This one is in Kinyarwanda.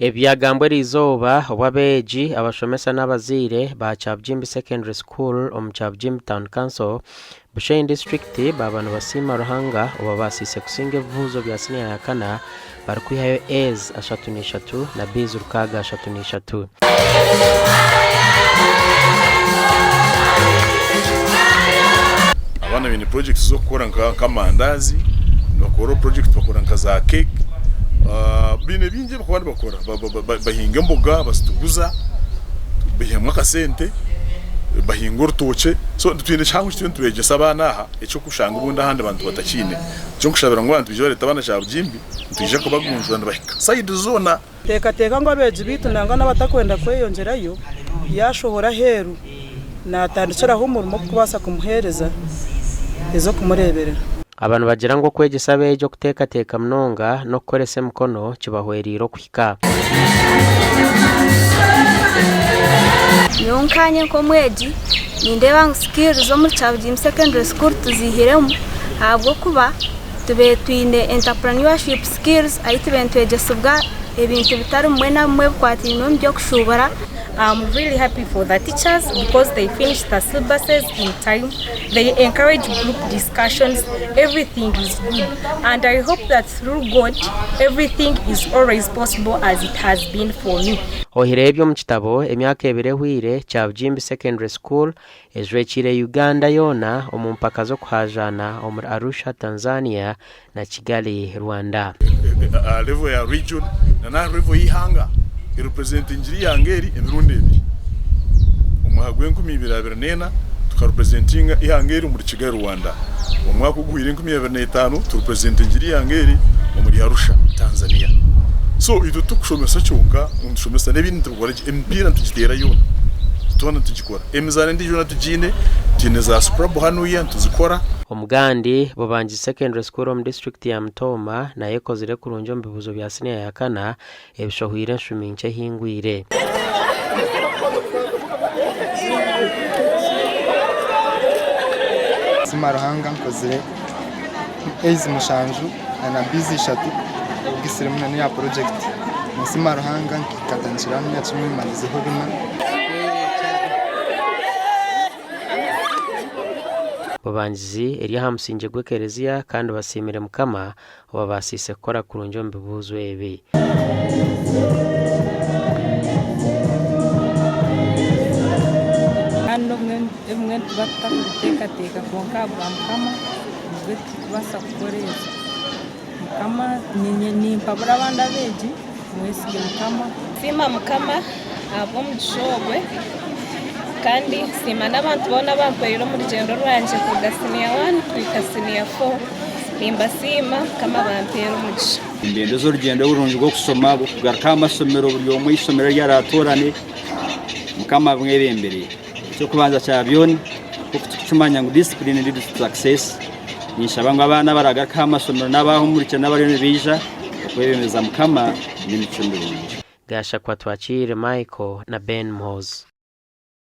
Ebyagambwe rizoba wabeji abashomesa n'abazire ba Kyabujimbi Secondary School omu Kyabujimbi Town Council Bushenyi District babanu basima Ruhanga oba basise kusinga ebibuuzo bya senior ya kana bari kwihayo A's 33 na B's 33. Abana bine projects zo gukora nk'amandazi bakora project bakora nka za cake bine binje bakora bahinga mboga basituguza bahemwa kasente bahinga urutoke so twine cyangwa cyo turegesa abana aha icyo kushanga ubundi ahandi abantu batakine cyo kushabira ngo abantu byo leta bana Kyabujimbi tuje ko bagunjura ndabahika side zona teka ngo abeje bitunanga n'abatakwenda kweyongerayo yashohora heru natandikira ho umurimo kubasa kumuhereza ezo kumureberera abantu bagira ngo kwegesa bejo kuteka mnonga no korese mukono kibahweriro kwika Yonkanye ko mweji nindeba skills zo muri Kyabujimbi Secondary School tuzihiremo habwo kuba tube twine entrepreneurship skills ahita bentwegesubwa ebintu bitari mwe na mwe kwati no byo kushubara. I'm really happy for the teachers because they finished the syllabuses in time. They encourage group discussions. Everything is good. And I hope that through God, everything is always possible as it has been for me. Ohirebyo mu kitabo emyaka ebere hwire Kyabujimbi Secondary School ezwekire Uganda yona omumpaka zo kuhajana omuri Arusha Tanzania na Kigali Rwanda. Level ya region na level y'ihanga represent injiri yangeri emirundi ebi umwagwe 2024 tukarepresentinga ihangeri muri Kigali Rwanda umwaka ugwire 2025 turepresent injiri yangeri muri Arusha Tanzania so ido tukushomesa cyonga undushomesa nebindi tugora empira tugitera yona tubona tugikora emizane ndi jona tugine tine za scrub hano ya tuzikora Omugandi Bobanji Secondary School mu district ya Mtoma na yekozire kurunjo mbibuzo bya senior ya kana ebishohwire nshuminche hingwire Sima Ruhanga nkozire A's mushanju na B's 3 gisire munani ya project Sima Ruhanga katanjira mu cyumwe manizeho bina Bobanji eriya hamusinje gwekerezia kandi basimire mukama oba basise kora kurunjo mbibuzo ebe hano mwe bataka konka bamukama gwetu basa kukoreza mukama ni mpabura banda beji mwesige mukama Sima mukama abo mujogwe kandi sima n'abantu bona bamperero muri gendo rwanje ku gasiniya 1 kwikasiniya 4 nimba sima kama bampero mugisha ingendo zo rugendo burunje bwo kusoma kugaruka amasomero buri mu isomero ryaratorane mukama mwebembere cyo kubanza Kyabyoni kutumanya ngo discipline leads to success nishabanga abana baragaruka amasomero nabaho muri cyo n'abari bija kwebemeza mukama n'imico mirungi gasha kwa twachire Michael na Ben Moz.